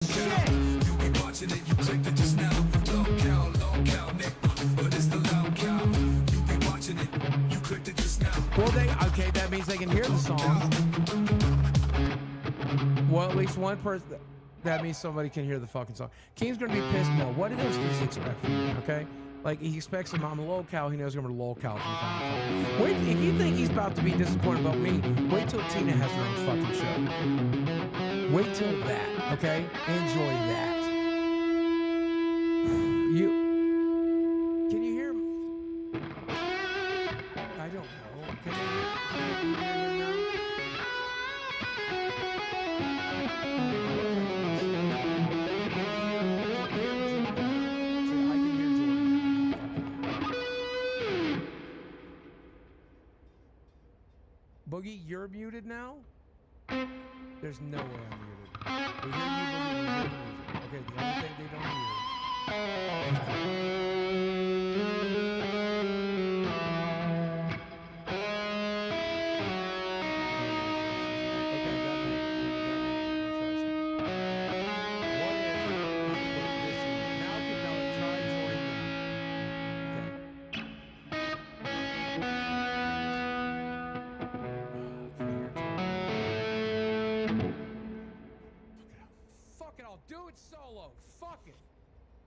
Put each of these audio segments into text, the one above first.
Shit! You be watching it, you clicked it just now. Low cow, Nick, but it's the loud cow. You be watching it, you clicked it just now. Well, okay, that means they can hear the song. Well, at least one person. That means somebody can hear the fucking song. King's gonna be pissed now. What else does he expect from me? Okay, like he expects him. I'm a lolcow. He knows I'm a lolcow from time to time. Wait, if you think he's about to be disappointed about me, wait till Tina has her own fucking show. Wait till that. Okay, enjoy that. Can you hear him? I don't know. Can you hear him now? Boogie, you're muted now? There's no way I'm muted. We hear you, Boogie, we hear the music. Okay, the only thing they don't hear.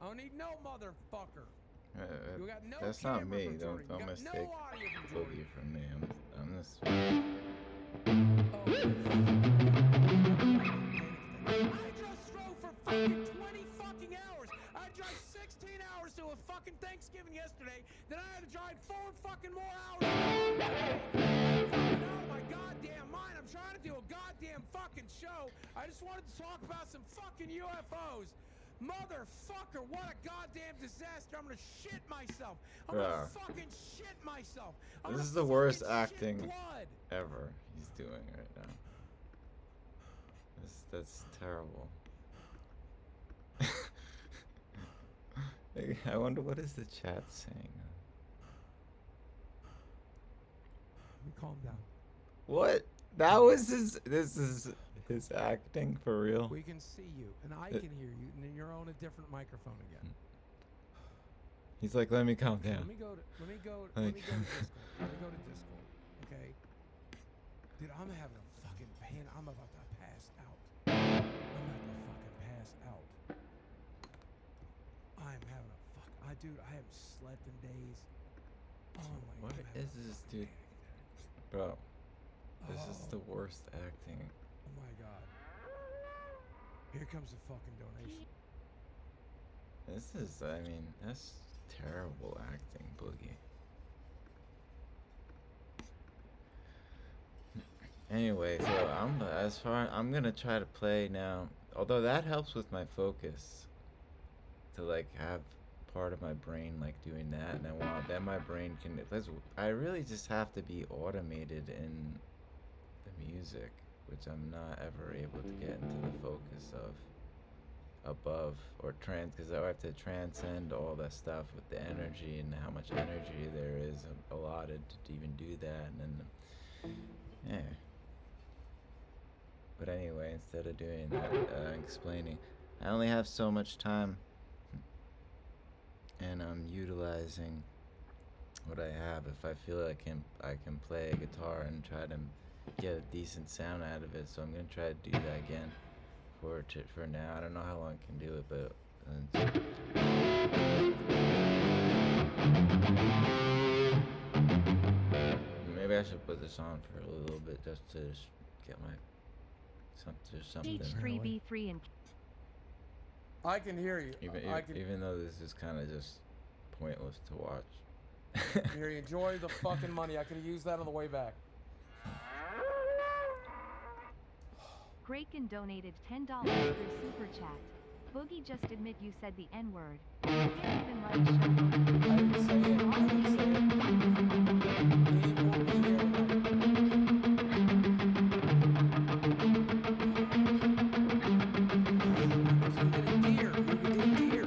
I don't need no motherfucker. You got no that's not me. Don't mistake Boogie from me. I'm this. I just drove for fucking 20 fucking hours. I drove 16 hours to a fucking Thanksgiving yesterday. Then I had to drive 4 fucking more hours. I'm out of my goddamn mind. I'm trying to do a goddamn fucking show. I just wanted to talk about some fucking UFOs. Motherfucker, what a goddamn disaster. I'm gonna shit myself. I'm gonna fucking shit myself. This is the worst acting ever he's doing right now. That's terrible. I wonder what is the chat saying. Let me calm down. What? That was his. This is his acting for real. We can see you, and I can hear you, and then you're on a different microphone again. He's like, let me calm down. Let me go to Discord. Let me go to Discord. Okay, dude, I'm having a fucking pain. I'm about to pass out. I'm about to fucking pass out. I'm having a dude, I haven't slept in days. Oh my god. What is this, dude? Bro, this is the worst acting. Oh my god. Here comes the fucking donation. This is, I mean, that's terrible acting, Boogie. Anyway, so I'm gonna try to play now. Although that helps with my focus. To like have part of my brain like doing that, and then my brain can. I really just have to be automated in the music, which I'm not ever able to get into the focus of above or because I have to transcend all that stuff with the energy and how much energy there is allotted to even do that, and then yeah. But anyway, instead of doing that, explaining, I only have so much time, and I'm utilizing what I have. If I feel I can play a guitar and try to get a decent sound out of it, so I'm gonna try to do that again for now. I don't know how long I can do it, but maybe I should put this on for a little bit just to get my something. H3B3 and I can hear you. Even though this is kind of just pointless to watch. Here, enjoy the fucking money. I could have used that on the way back. Kraken donated $10 through Super Chat. Boogie, just admit you said the N-word. You can't even write a show. I didn't say it. I didn't say it. He won't be here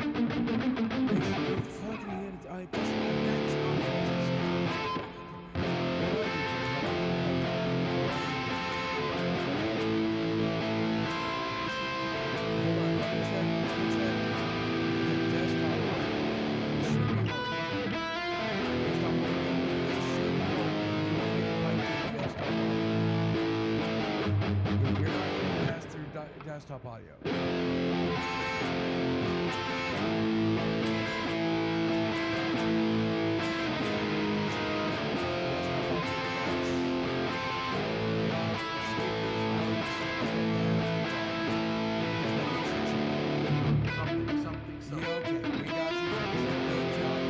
desktop audio. Something. Yeah, okay, we got you. Good job.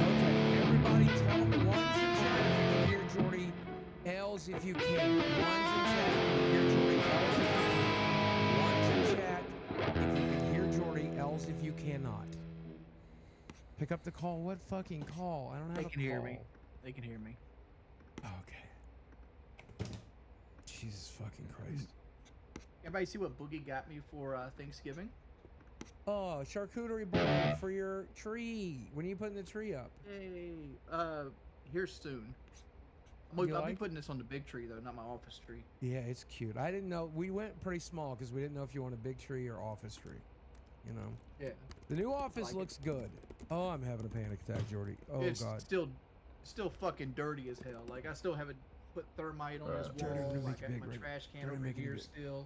Okay, everybody tell me ones in chat if you can hear Jordy, L's if you can. Ones in chat if you can hear Jordy, L's if you can. Ones in chat if you can hear Jordy, L's if you cannot. Pick up the call. What fucking call? I don't have They a can hear call. me. They can hear me. Okay. Jesus fucking Christ. Everybody see what Boogie got me for Thanksgiving? Oh, charcuterie board for your tree. When are you putting the tree up? Hey, here soon. You I'll be like? putting this on the big tree though, not my office tree. Yeah, it's cute. I didn't know. We went pretty small because we didn't know if you want a big tree or office tree. You know? Yeah. The new office like it. looks good. Oh, I'm having a panic attack, Jordy. Oh, It's God. still fucking dirty as hell. Like I still haven't put thermite on this Jordy, wall. we're gonna I make it got big, my right? trash can Jordy, over make it here big. still.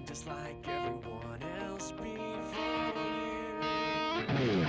Just like everyone else before you.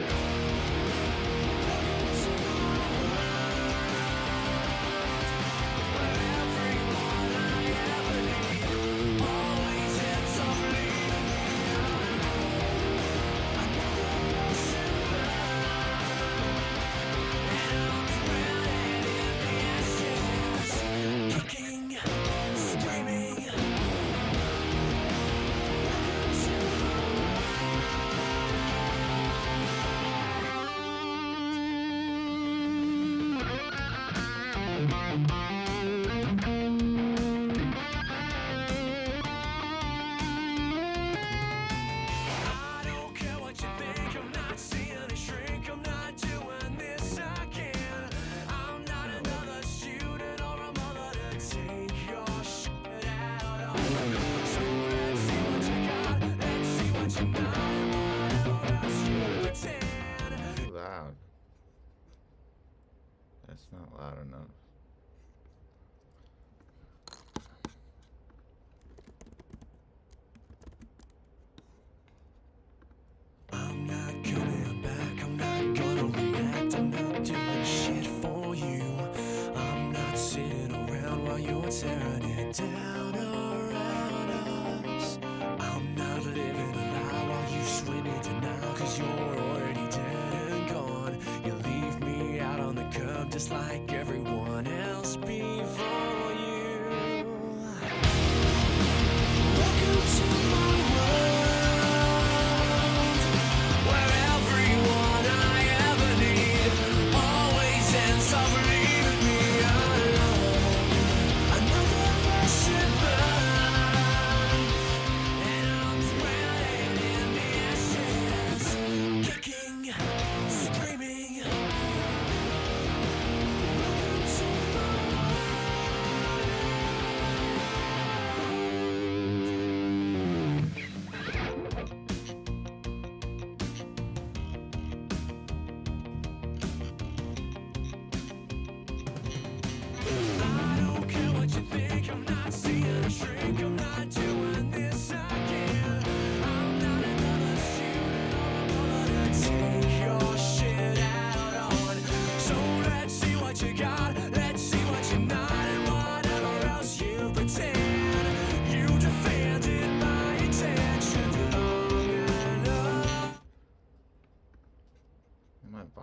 Too loud. That's not loud enough. I'm not coming back, I'm not gonna react, I'm not doing shit for you. I'm not sitting around while you're tearing it down around us. I'm not living a lie while you swim in denial, cause you're already dead and gone. You leave me out on the curb just like everyone else before you. Welcome to my world, where everyone I ever need always ends up leaving me alone. Another lesson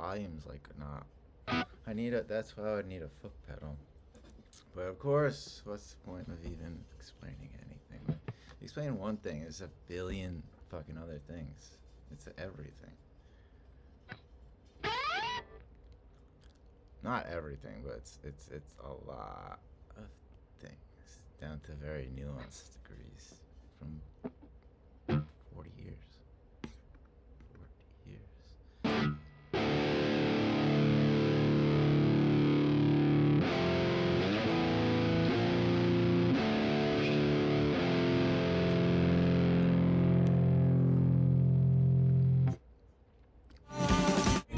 volume's like not. That's why I would need a foot pedal. But of course, what's the point of even explaining anything? Explain one thing, there's a billion fucking other things. It's everything. Not everything, but it's a lot of things down to very nuanced degrees from 40 years. 40 years.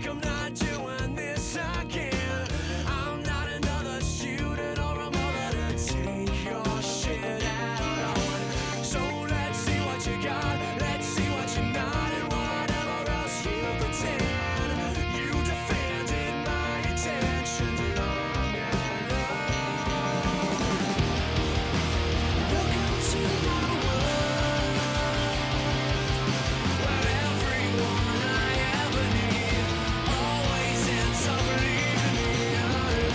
I'm not doing this again. I'm not another student or a mother to take your shit out on. So let's see what you got, let's see what you're not, and whatever else you pretend. You defended my intentions long and long. Welcome to my world, where everyone I ever need always ends up leaving me alone.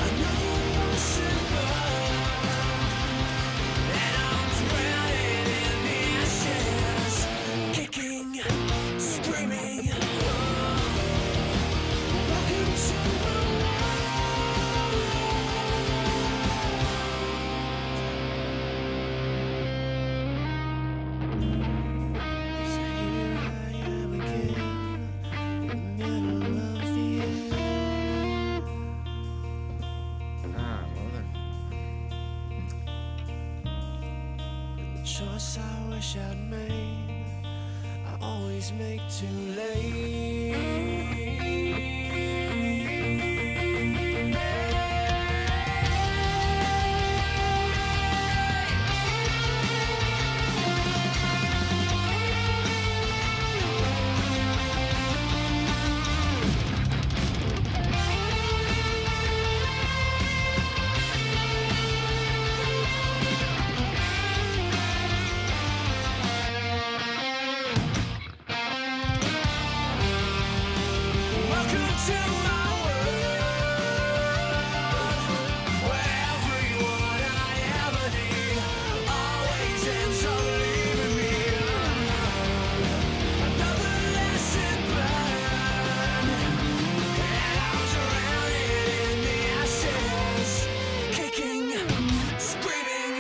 Another lesson learned, and I'm drowned in the ashes, kicking, screaming. Welcome to my world. So here I am again, in the middle of the end. Mother. The choice I wish I'd made, I always make too late. Welcome to my world, where everyone I ever need always ends up leaving me alone. Another lesson learned, and I'm drowned in the ashes, kicking, screaming.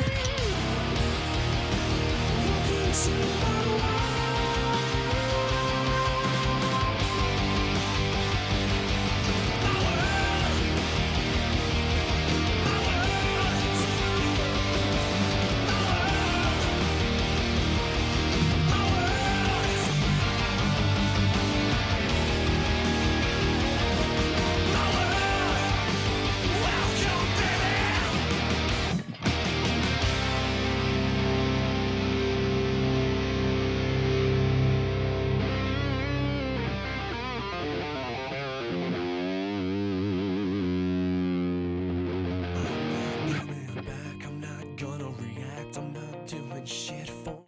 Welcome to my world. Coming back, I'm not gonna react, I'm not doing shit for.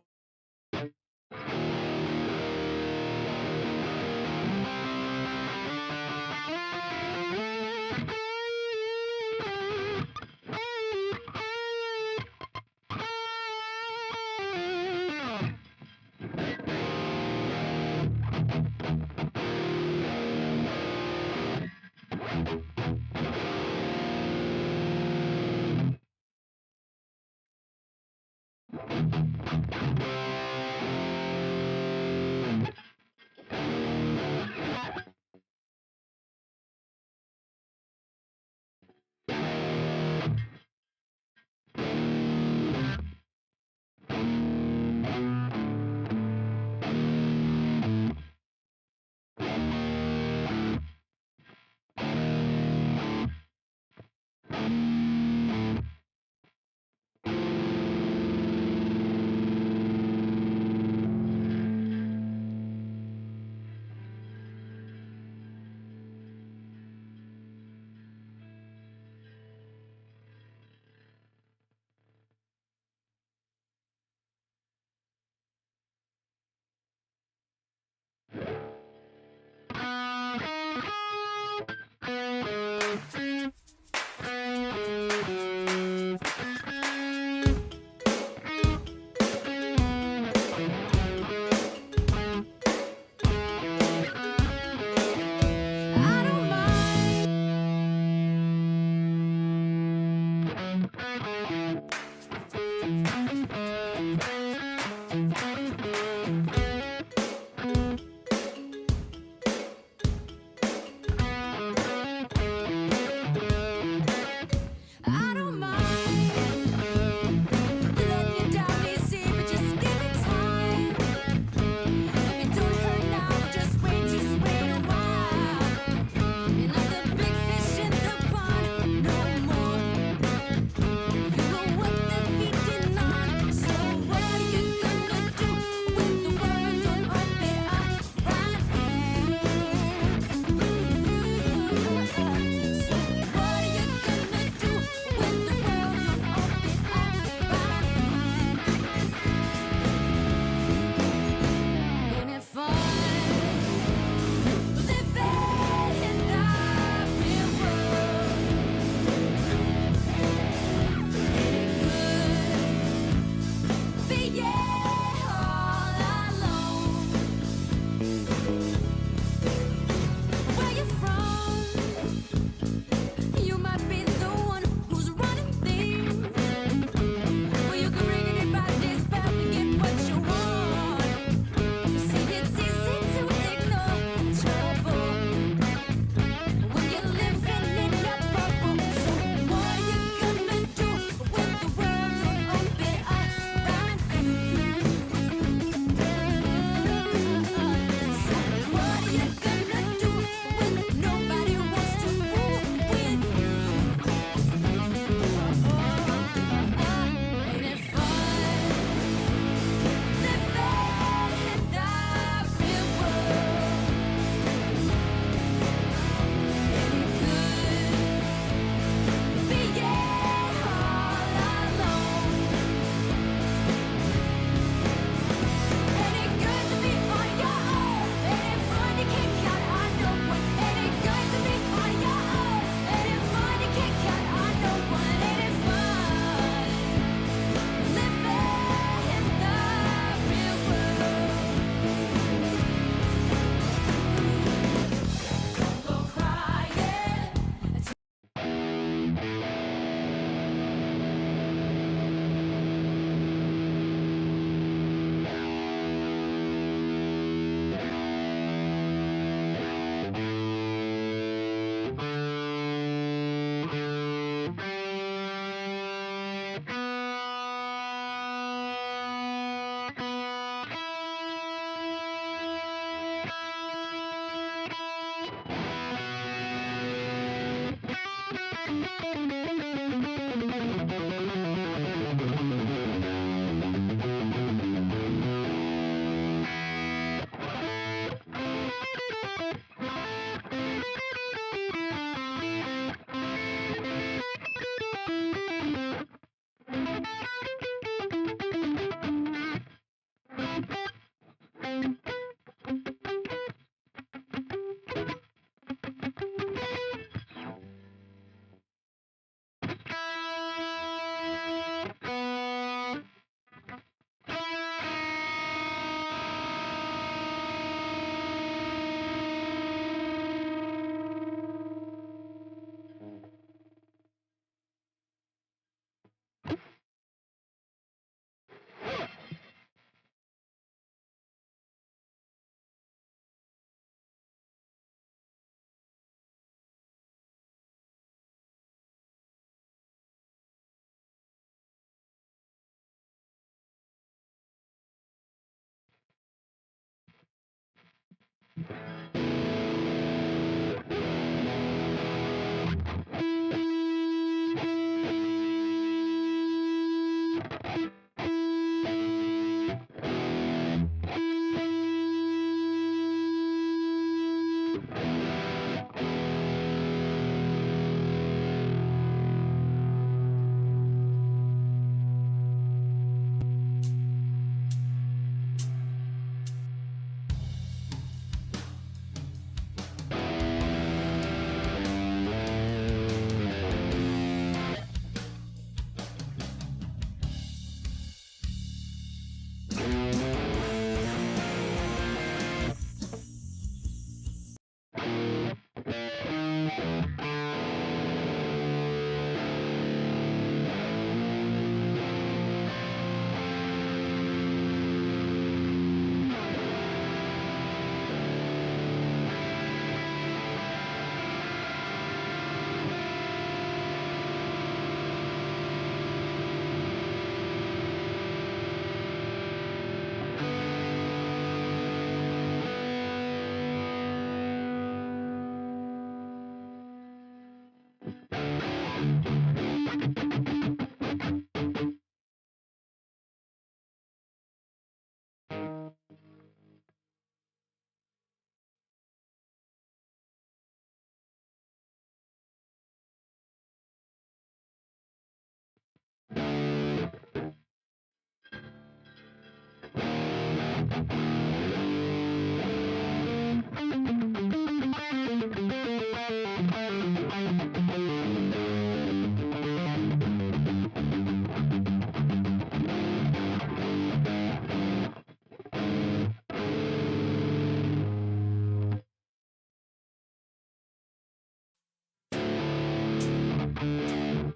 Please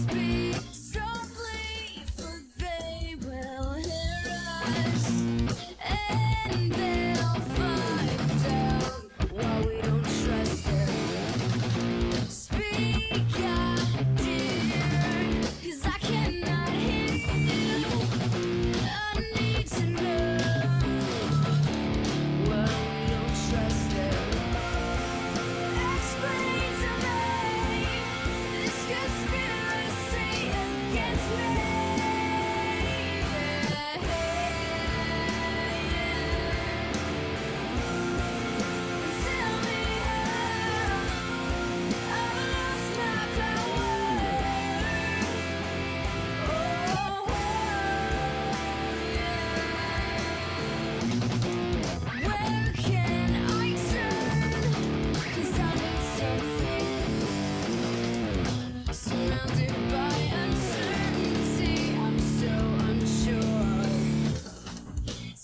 speak softly, for they will hear us, and they'll find out why we don't trust them. Speak out, dear, 'cause I cannot hear you. I need to know why we don't trust them. Explain to me this conspiracy against me. Tell me how I've lost my power. Where can I turn? 'Cause I need something. Surrounded by uncertainty, I'm so unsure.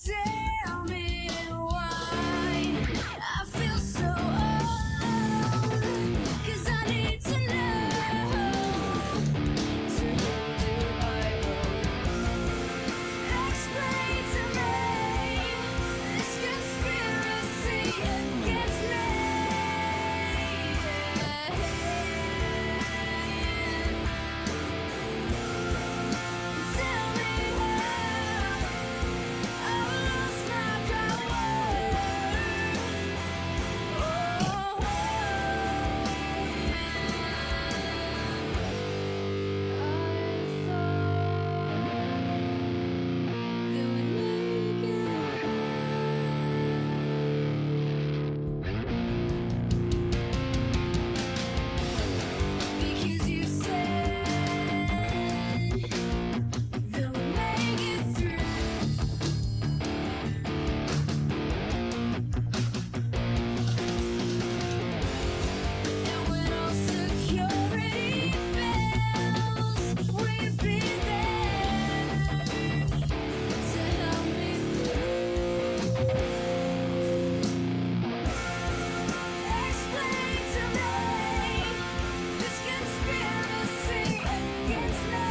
Tell me why I feel so alone. 'Cause I need to know. To whom do I owe? Explain to me this conspiracy against me. Tell me how I've lost my because you said that we make it through. And when all security fails, we've been there to help me through. Explain to me this conspiracy against me.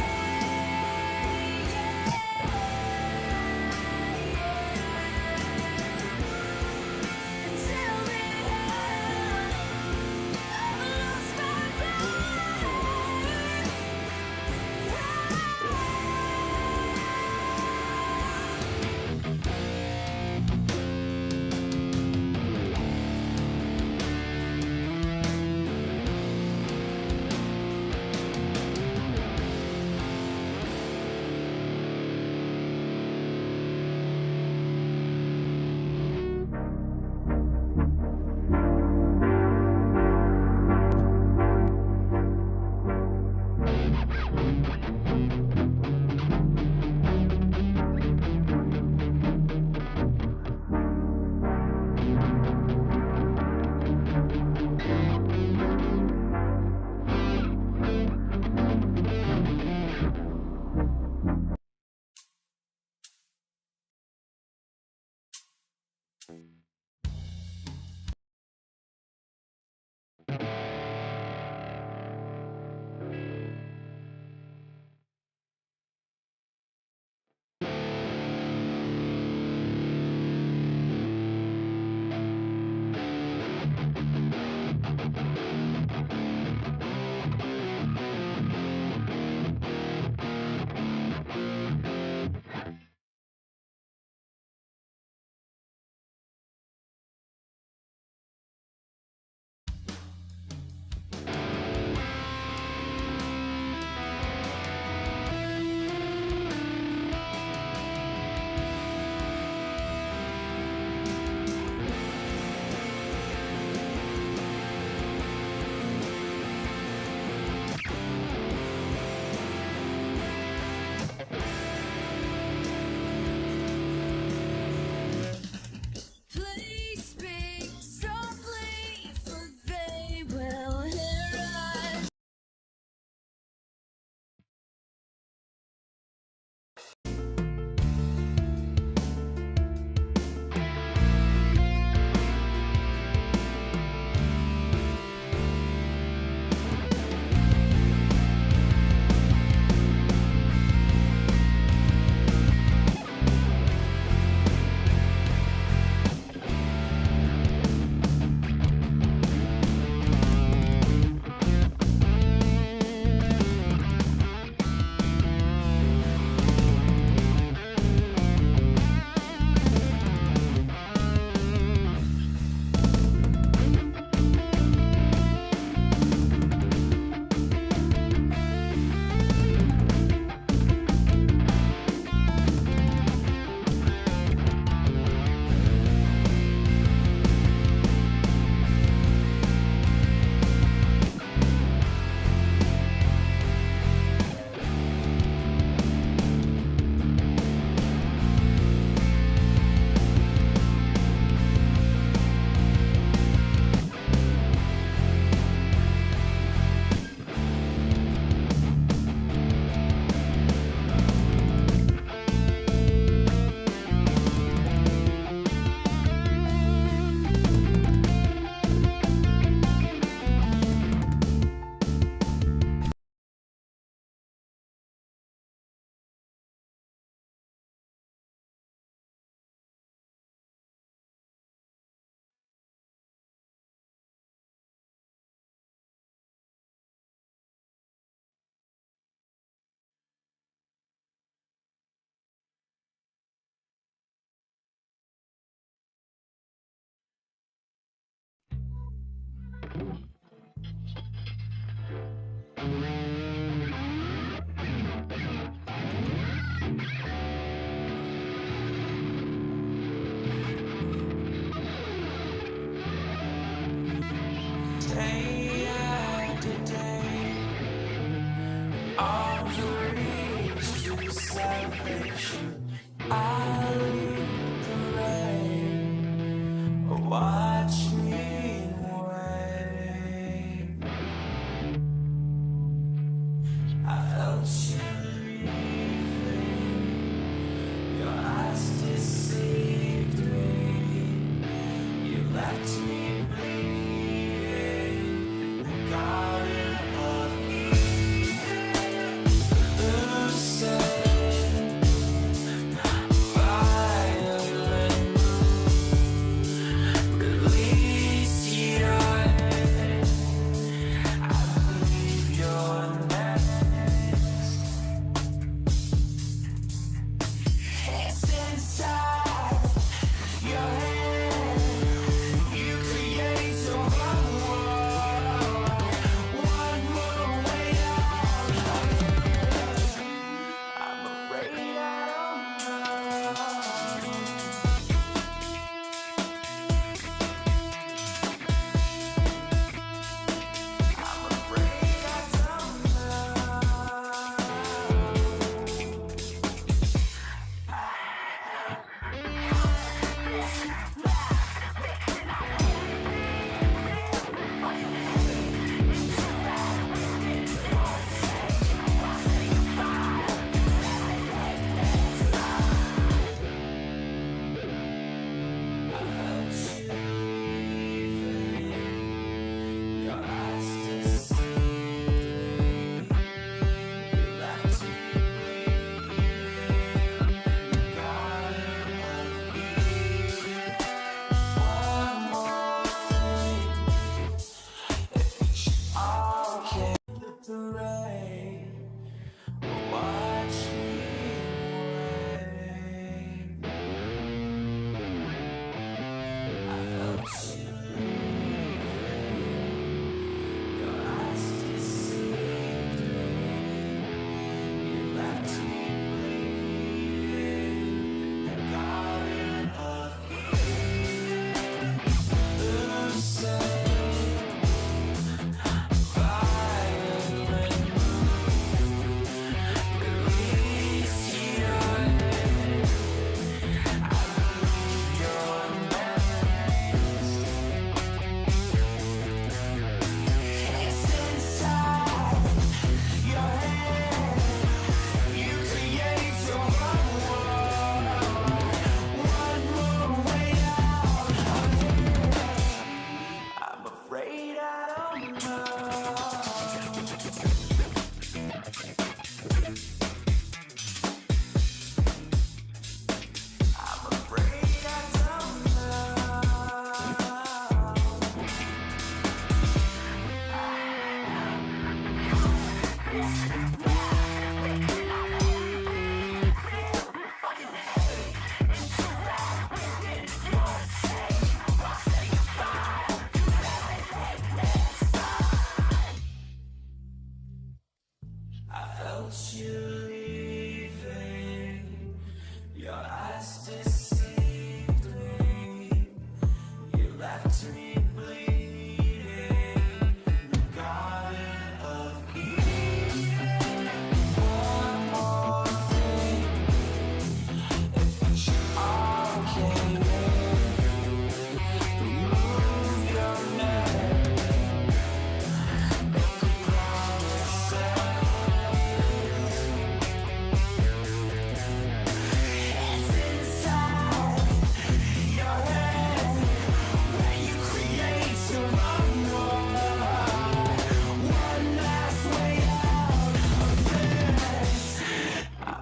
And tell me how I've lost my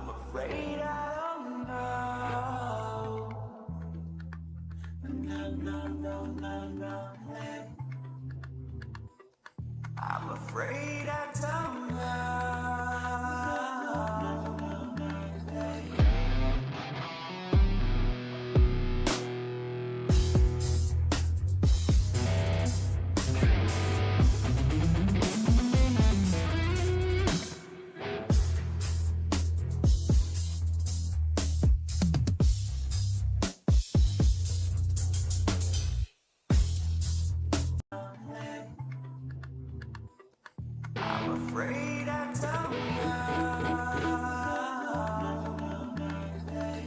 Afraid I don't know. No, no, no, no, no, hey. I'm afraid I don't know. Hey. I'm afraid I don't know. Hey.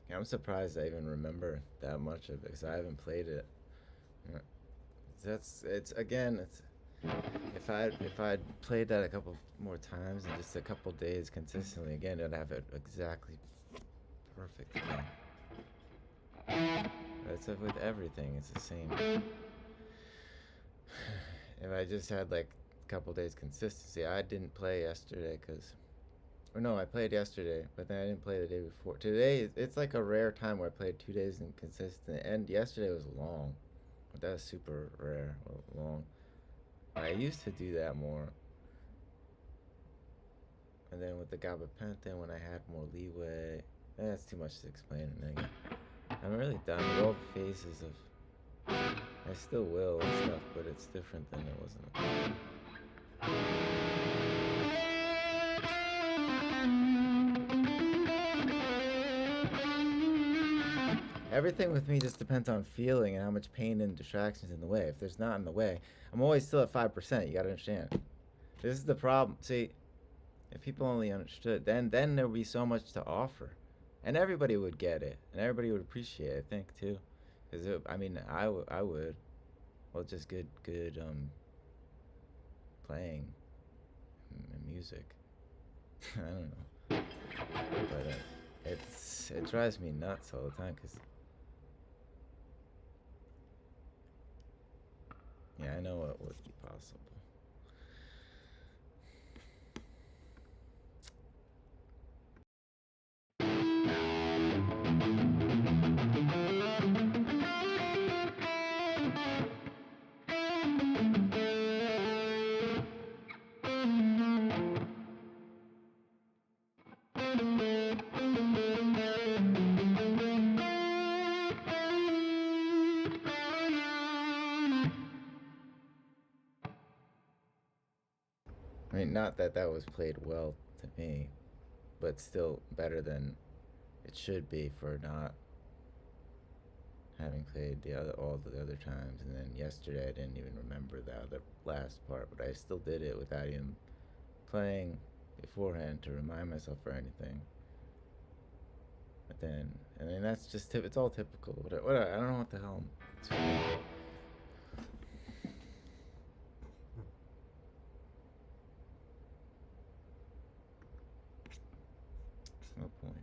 Yeah, I'm surprised I even remember that much of it because I haven't played it. Yeah. It's again it's if I'd played that a couple more times and just a couple days consistently again, I'd have it exactly perfect again. That's it with everything. It's the same. If I just had like a couple days consistency, I didn't play yesterday because. Or no, I played yesterday, but then I didn't play the day before. Today, it's like a rare time where I played 2 days inconsistent, and yesterday was long. But that was super rare, long. I used to do that more. And then with the Gabapente, when I had more leeway, that's too much to explain. And again, I'm really done with all the phases of. I still will and stuff, but it's different than it was in the Everything with me just depends on feeling and how much pain and distractions in the way. If there's not in the way, I'm always still at 5%. You gotta understand. This is the problem. See, if people only understood, then there would be so much to offer, and everybody would get it, and everybody would appreciate it. I think too, because I mean, I would. Well, just good playing and music. I don't know, but it drives me nuts all the time because. Yeah, I know it would be possible. I mean, not that that was played well to me, but still better than it should be for not having played all the other times. And then yesterday I didn't even remember the other last part, but I still did it without even playing beforehand to remind myself or anything. But then, I mean, that's just it's all typical. What I don't know what the hell. It's no point.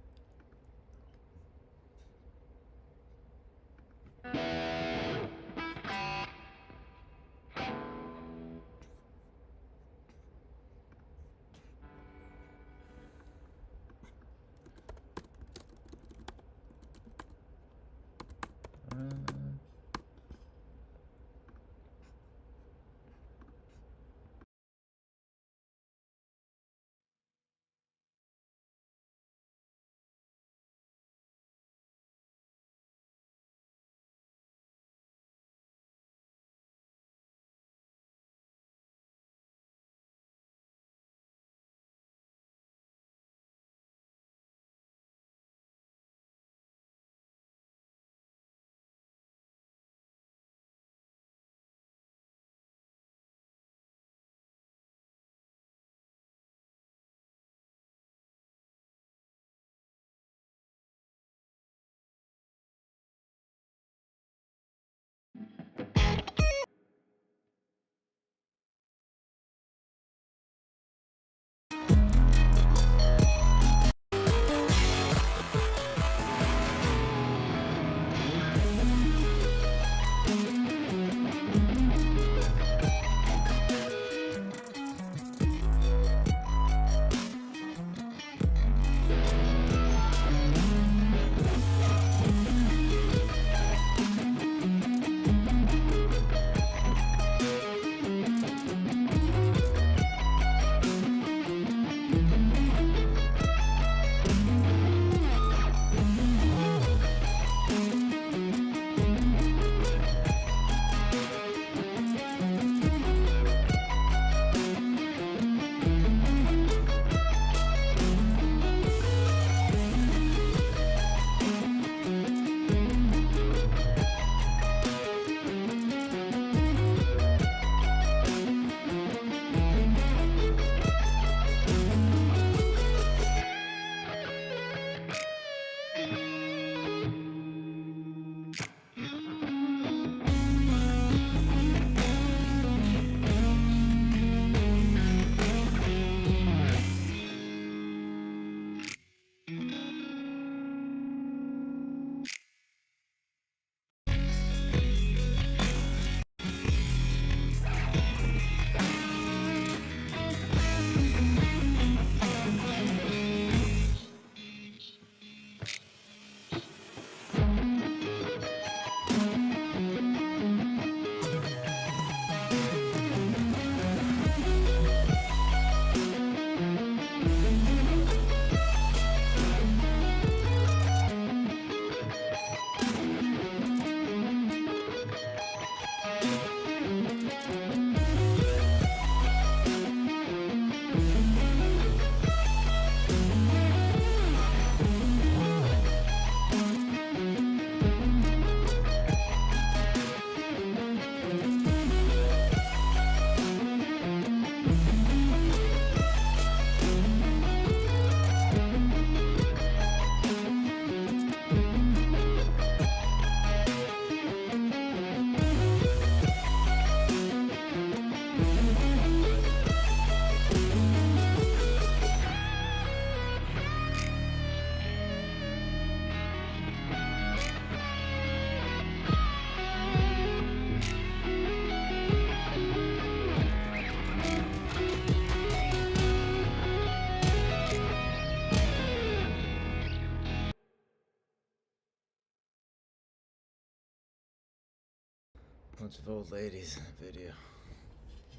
Bunch of old ladies in the video.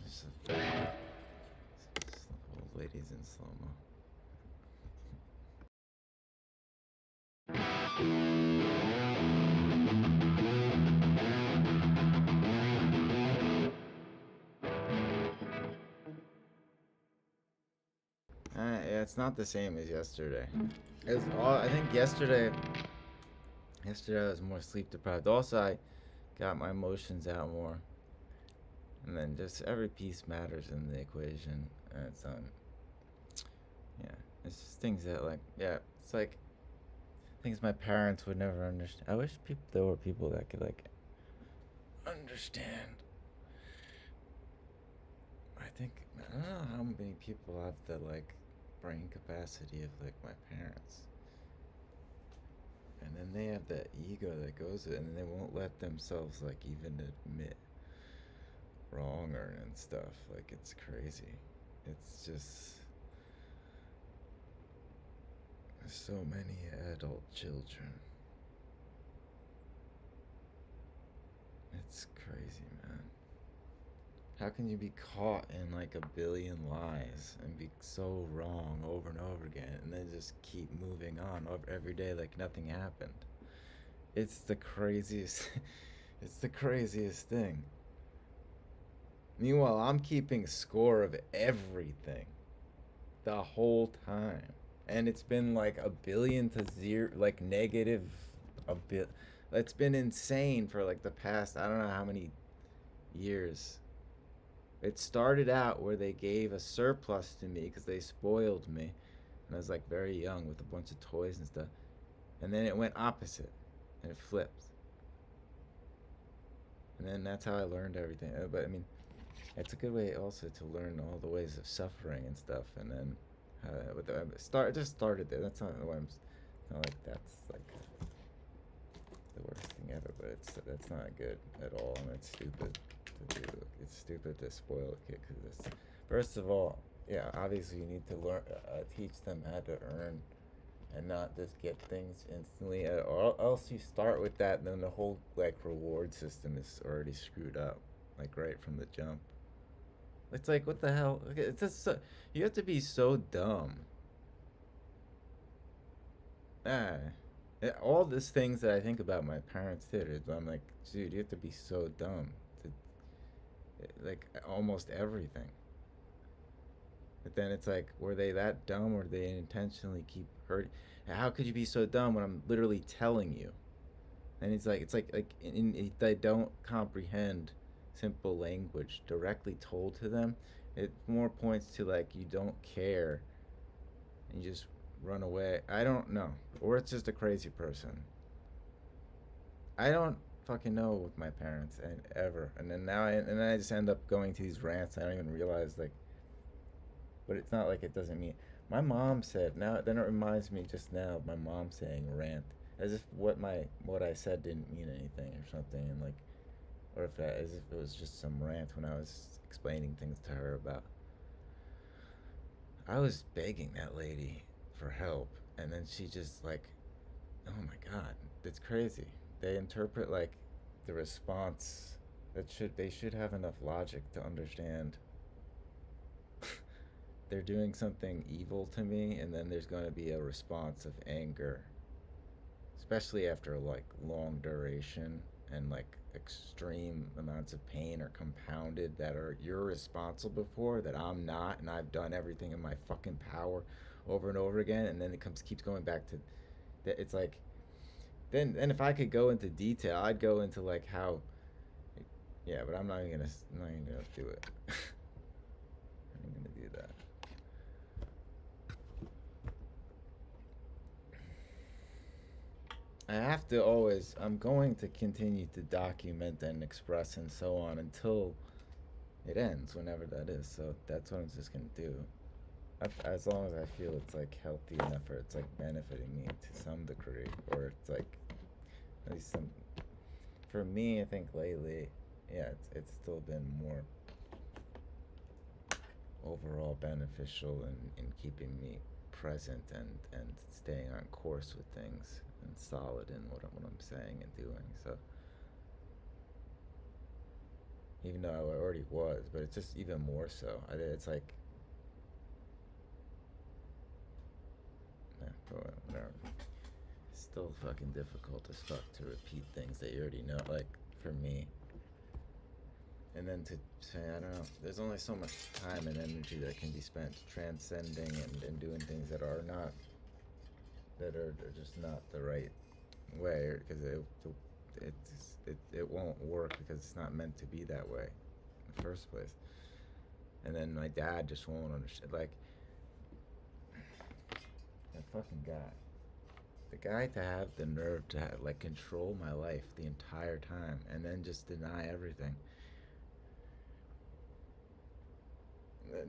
Just old ladies in slow mo. Yeah, it's not the same as yesterday. It's all, I think yesterday I was more sleep deprived. Also, I got my emotions out more. And then just every piece matters in the equation. And it's yeah, it's just things that like, yeah, it's like things my parents would never understand. I wish there were people that could like understand. I think I don't know how many people have the like brain capacity of like my parents. And then they have that ego that goes with it, and they won't let themselves like even admit wrong and stuff. Like it's crazy. It's just so many adult children. It's crazy, man. How can you be caught in like a billion lies and be so wrong over and over again and then just keep moving on every day like nothing happened? It's the craziest it's the craziest thing. Meanwhile, I'm keeping score of everything the whole time. And it's been like a billion to zero, like negative a bit. It's been insane for like the past, I don't know how many years. It started out where they gave a surplus to me because they spoiled me. And I was like very young with a bunch of toys and stuff. And then it went opposite and it flipped. And then that's how I learned everything. But I mean, it's a good way also to learn all the ways of suffering and stuff. And then it just started there. That's not why I'm not like that's like the worst thing ever. But that's not good at all. And it's stupid to do. It's stupid to spoil a kid because it's first of all, yeah, obviously you need to learn, teach them how to earn, and not just get things instantly. Or else you start with that, and then the whole like reward system is already screwed up, like right from the jump. It's like, what the hell? It's just so, you have to be so dumb. All these things that I think about my parents did, I'm like, dude, you have to be so dumb to, like, almost everything. But then it's like, were they that dumb, or did they intentionally keep hurting? How could you be so dumb when I'm literally telling you? And it's like they don't comprehend simple language directly told to them. It more points to like you don't care and you just run away. I don't know, or it's just a crazy person. I don't fucking know with my parents and ever. And then I just end up going to these rants. I don't even realize like, but it's not like it doesn't mean. My mom said, now then it reminds me just now of my mom saying rant, as if what I said didn't mean anything or something, and like, or if that, as if it was just some rant when I was explaining things to her about. I was begging that lady for help, and then she just like, oh my god, it's crazy. They interpret like the response they should have enough logic to understand they're doing something evil to me, and then there's going to be a response of anger, especially after like long duration and like extreme amounts of pain are compounded that are you're responsible for, that I'm not, and I've done everything in my fucking power over and over again, and then it keeps going back to that. It's like then, and if I could go into detail, I'd go into like how, yeah, but I'm not even gonna do it. I'm not gonna do that. I have to always, I'm going to continue to document and express and so on until it ends, whenever that is. So that's what I'm just going to do. As long as I feel it's like healthy enough, or it's like benefiting me to some degree, or it's like, at least some, for me, I think lately, yeah, it's still been more overall beneficial in keeping me present and staying on course with things and solid in what I'm saying and doing. So even though I already was, but it's just even more so. It's like, yeah, whatever. It's still fucking difficult as fuck to repeat things that you already know. Like for me. And then to say, I don't know, there's only so much time and energy that can be spent transcending and doing things that are not, that are just not the right way, because it won't work because it's not meant to be that way in the first place. And then my dad just won't understand, like, that fucking guy. The guy to have the nerve to like control my life the entire time and then just deny everything.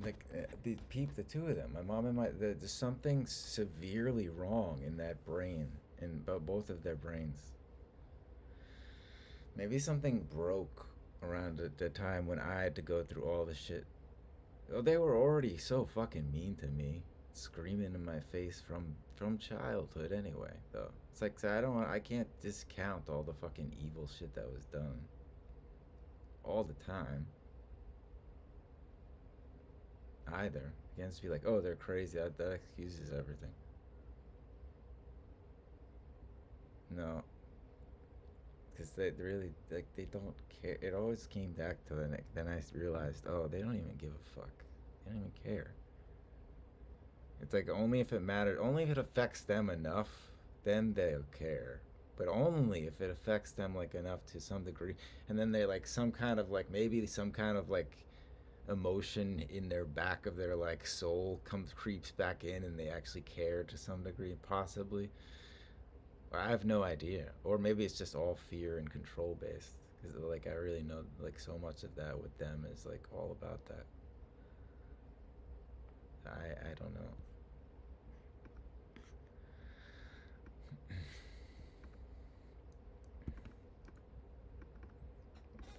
Like the two of them, my mom and there's something severely wrong in that brain, in both of their brains. Maybe something broke around the time when I had to go through all the shit. Well, they were already so fucking mean to me, screaming in my face from childhood anyway, though. It's like, so I can't discount all the fucking evil shit that was done. all the time either. You can't just be like, oh, they're crazy. That excuses everything. No, because they really like they don't care. It always came back to then I realized, oh, they don't even give a fuck. They don't even care. It's like only if it matters, only if it affects them enough, then they'll care. But only if it affects them like enough to some degree, and then they like some kind of like maybe some kind of like emotion in their back of their like soul creeps back in, and they actually care to some degree, possibly. I have no idea, or maybe it's just all fear and control based. Because like I really know like so much of that with them is like all about that. I don't know.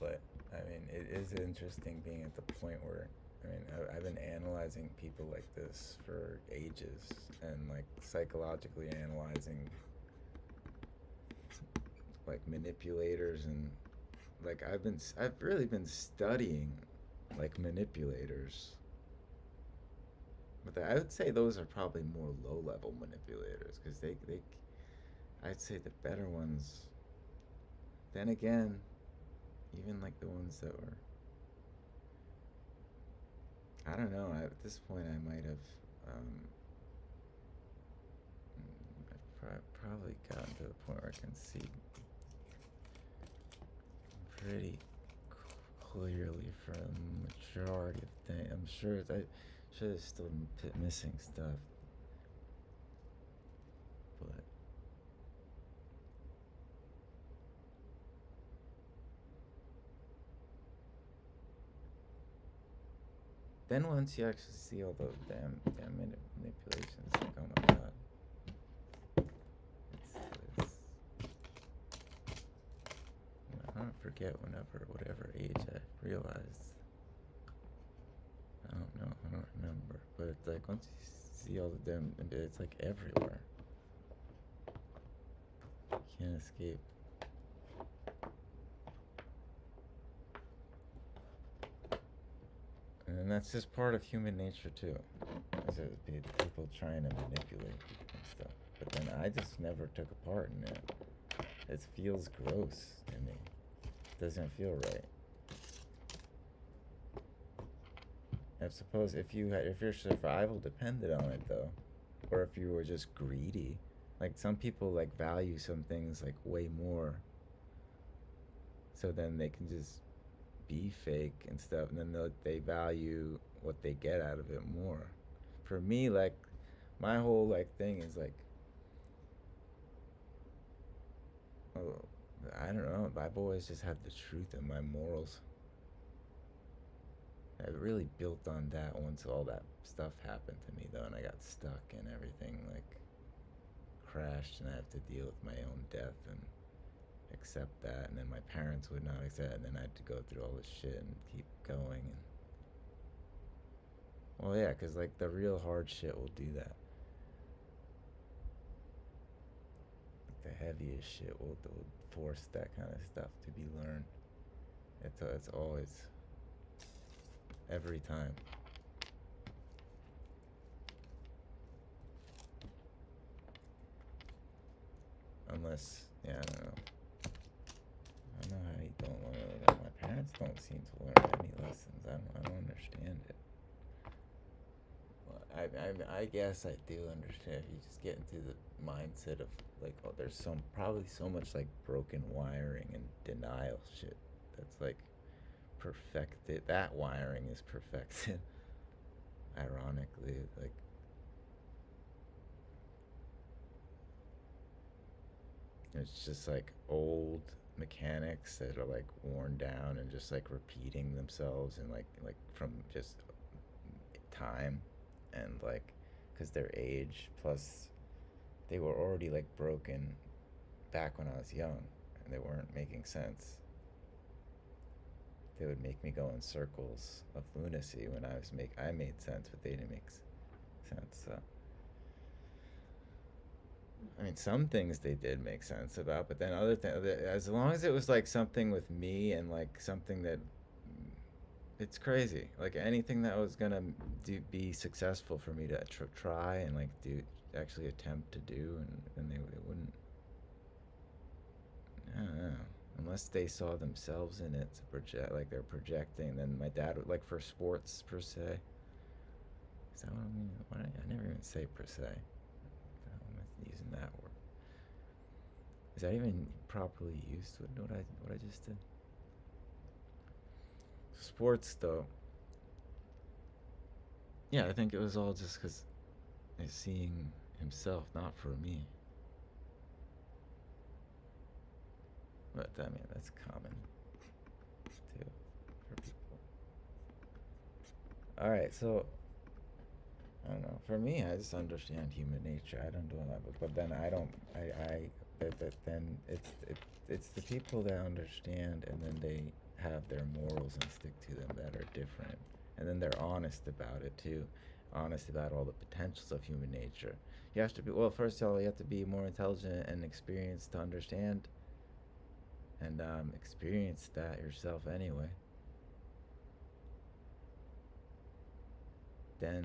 But I mean, it is interesting being at the point where I mean I've been analyzing people like this for ages, and like psychologically analyzing like manipulators, and like I've really been studying like manipulators. But I would say those are probably more low level manipulators, because they I'd say the better ones. Then again, even like the ones that were, I don't know. At this point, I might have. I've probably gotten to the point where I can see pretty clearly for a majority of things. I'm sure there's still missing stuff, but then once you actually see all those damn manipulations, like oh my god, it's I don't forget whatever age I realized. I don't know. I don't remember. But it's like once you see all the damn, it's like everywhere. You can't escape. And that's just part of human nature too. Is people trying to manipulate and stuff. But then I just never took a part in it. It feels gross to me. It doesn't feel right. I suppose if your survival depended on it though, or if you were just greedy, like some people like value some things like way more, so then they can just be fake and stuff, and then they value what they get out of it more. For me, like my whole like thing is like, oh, I don't know. I've always just had the truth in my morals. I really built on that once all that stuff happened to me, though, and I got stuck and everything like crashed, and I have to deal with my own death and accept that, and then my parents would not accept it, and then I had to go through all this shit and keep going. And well, yeah, because like the real hard shit will do that. Like, the heaviest shit will force that kind of stuff to be learned. It's always, every time. Unless, yeah, I don't know. I don't know how you don't learn that. My parents don't seem to learn any lessons. I don't understand it. Well, I guess I do understand. You just get into the mindset of like, oh, there's probably so much like broken wiring and denial shit that's like perfected. That wiring is perfected. Ironically, like it's just like old mechanics that are like worn down and just like repeating themselves, and like from just time, and like because their age plus they were already like broken back when I was young, and they weren't making sense. They would make me go in circles of lunacy when I made sense, but they didn't make sense. So I mean, some things they did make sense about, but then other things, as long as it was like something with me and like something that it's crazy. Like anything that was gonna be successful for me to try and like do actually attempt to do, and they wouldn't. I don't know. Unless they saw themselves in it to project, like they're projecting. Then my dad would, like, for sports per se. Is that what I mean? I never even say per se. I'm using that word. Is that even properly used? What I just did? Sports though. Yeah, I think it was all just because he's seeing himself, not for me. But I mean, that's common too for people. All right, so I don't know. For me, I just understand human nature. I don't do that, but then I don't. But then it's the people that understand, and then they have their morals and stick to them that are different, and then they're honest about it too, honest about all the potentials of human nature. You have to be, well. First of all, you have to be more intelligent and experienced to understand and experience that yourself anyway. Then,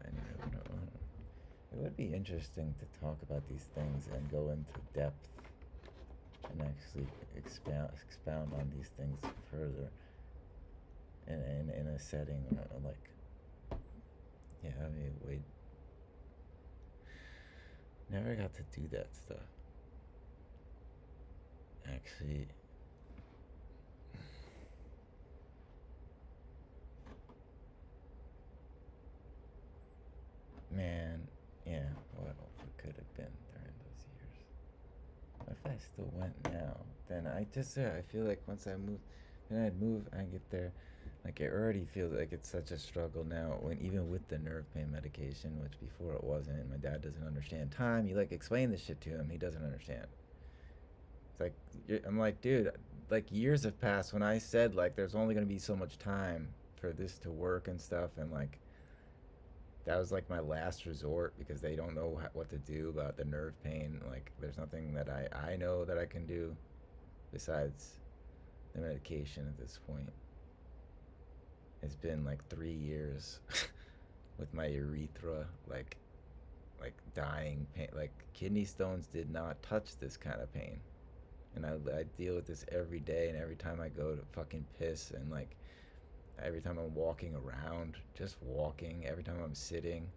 anyway, it would be interesting to talk about these things and go into depth and actually expound on these things further in a setting like, yeah, I mean, wait, never got to do that stuff. Actually, man, yeah, what else it could have been during those years? If I still went now, then I feel like once I move, then I'd move, I get there, like it already feels like it's such a struggle now, when even with the nerve pain medication, which before it wasn't, and my dad doesn't understand time, you like explain this shit to him, he doesn't understand. It's like, I'm like, dude, like years have passed when I said like there's only gonna be so much time for this to work and stuff, and like that was like my last resort because they don't know what to do about the nerve pain. Like there's nothing that I know that I can do besides the medication at this point. It's been like 3 years with my urethra like dying pain. Like kidney stones did not touch this kind of pain. And I deal with this every day, and every time I go to fucking piss, and like every time I'm walking around, just walking, every time I'm sitting,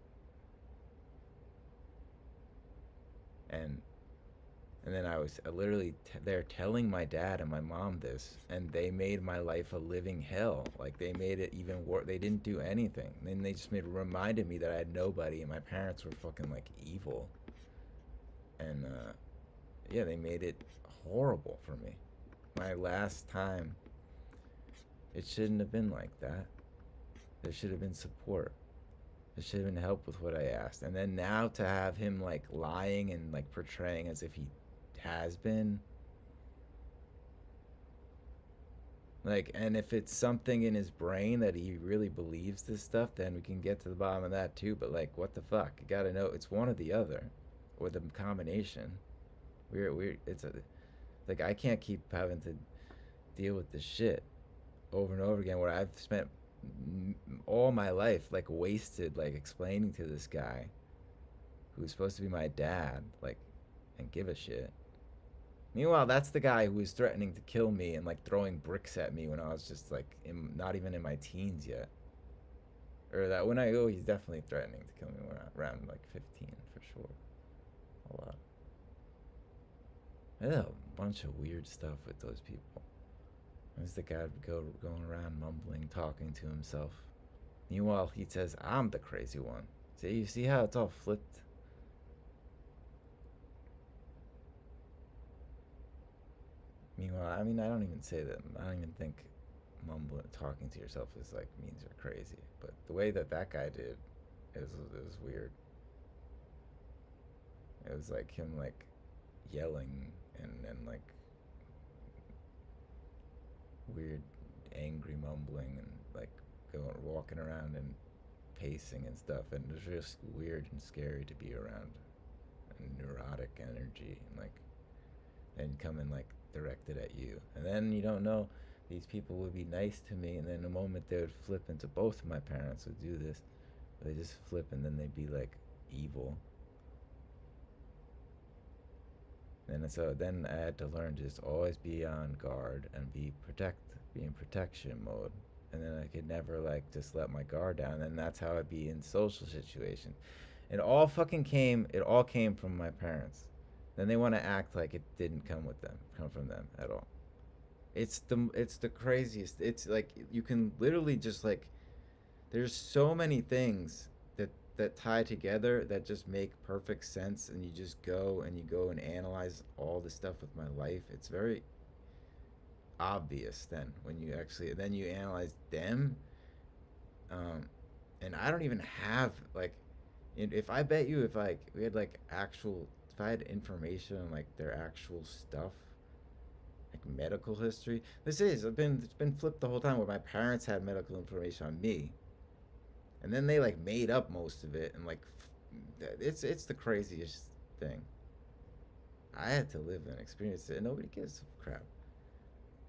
and then I was literally there telling my dad and my mom this, and they made my life a living hell. Like they made it even worse. They didn't do anything. Then they just reminded me that I had nobody, and my parents were fucking like evil, and yeah, they made it horrible for me. My last time, it shouldn't have been like that. There should have been support. There should have been help with what I asked. And then now to have him like lying and like portraying as if he has been, like, and if it's something in his brain that he really believes this stuff, then we can get to the bottom of that too. But like, what the fuck? You gotta know it's one or the other, or the combination. It's like I can't keep having to deal with this shit over and over again, where I've spent all my life like wasted like explaining to this guy who's supposed to be my dad, like, and give a shit. Meanwhile, that's the guy who was threatening to kill me and like throwing bricks at me when I was just like not even in my teens yet. Or that when he's definitely threatening to kill me when I around like 15 for sure. A lot. There's a bunch of weird stuff with those people. There's the guy going around mumbling, talking to himself. Meanwhile, he says, I'm the crazy one. See, you see how it's all flipped? Meanwhile, I mean, I don't even say that. I don't even think mumbling, talking to yourself is like means you're crazy. But the way that guy did, it was weird. It was like him like yelling and like weird angry mumbling and like walking around and pacing and stuff, and it was just weird and scary to be around, and neurotic energy, and like, and coming like directed at you, and then you don't know, these people would be nice to me, and then the moment they would flip into, both of my parents would do this, they just flip and then they'd be like evil. And so then I had to learn to just always be on guard and be in protection mode. And then I could never like just let my guard down. And that's how I'd be in social situations. It all came from my parents. Then they want to act like it didn't come from them at all. It's the craziest. It's like you can literally just like, there's so many things that tie together that just make perfect sense, and you just go and analyze all the stuff with my life. It's very obvious then when you actually then you analyze them, and I don't even have like, if I bet you, if like we had like actual, if I had information on like their actual stuff, like medical history. It's been flipped the whole time, where my parents had medical information on me, and then they like made up most of it, and like it's the craziest thing. I had to live and experience it, and nobody gives a crap.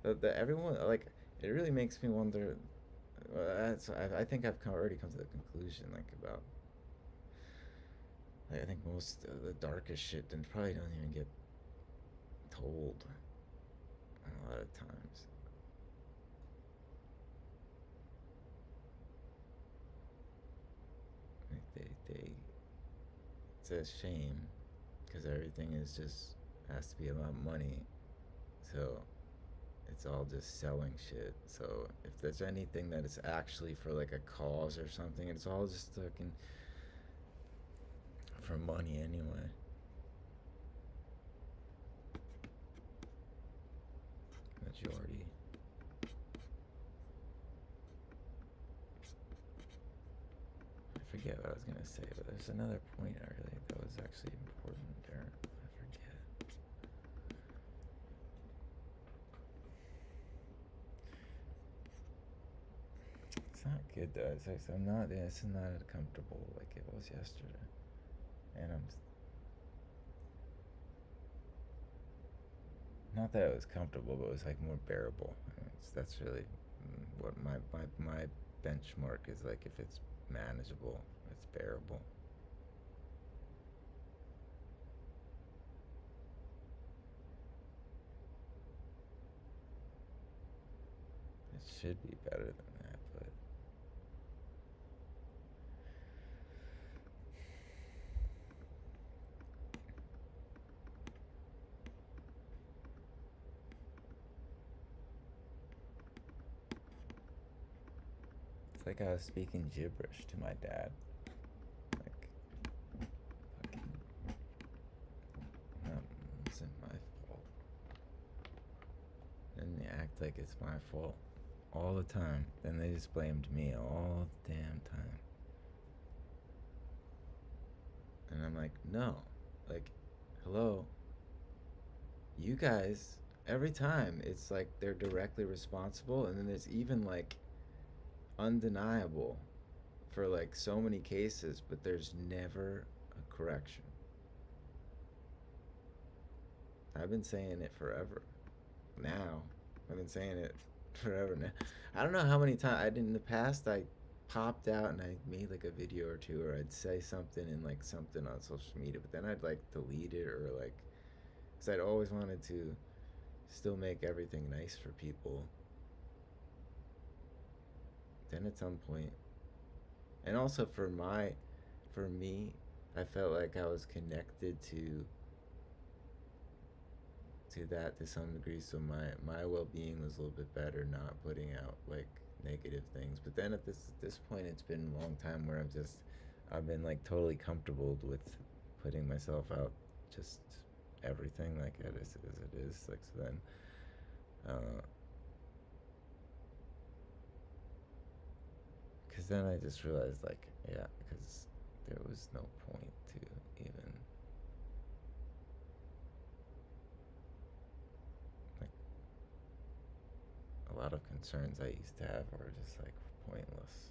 Everyone, like, it really makes me wonder. I think I've already come to the conclusion, like, about, like, I think most of the darkest shit then probably don't even get told a lot of times. Like it's a shame, because everything has to be about money, so it's all just selling shit. So if there's anything that is actually for like a cause or something, it's all just fucking for money anyway. Majority. I forget what I was gonna say, but there's another point earlier that was actually important there. I forget. It's not good though. It's like, it's not as comfortable like it was yesterday, and not that it was comfortable, but it was like more bearable. That's really what my benchmark is. Like, if it's manageable, it's bearable. It should be better than that, but it's like I was speaking gibberish to my dad. Like, fucking, no, it wasn't my fault. Then they act like it's my fault all the time. Then they just blamed me all the damn time. And I'm like, no. Like, hello. You guys, every time, it's like they're directly responsible, and then there's even like undeniable for like so many cases, but there's never a correction. I've been saying it forever. Now, I've been saying it forever now. I don't know how many times in the past I popped out and I made like a video or two, or I'd say something in like something on social media, but then I'd like delete it, or like, because I'd always wanted to still make everything nice for people. Then at some point, and also for me, I felt like I was connected to that to some degree, so my well-being was a little bit better, not putting out like negative things. But then at this point, it's been a long time where I've been like totally comfortable with putting myself out, just everything like it is as it is. Like, so then because then I just realized, like, yeah, because there was no point to even, like, a lot of concerns I used to have were just like pointless.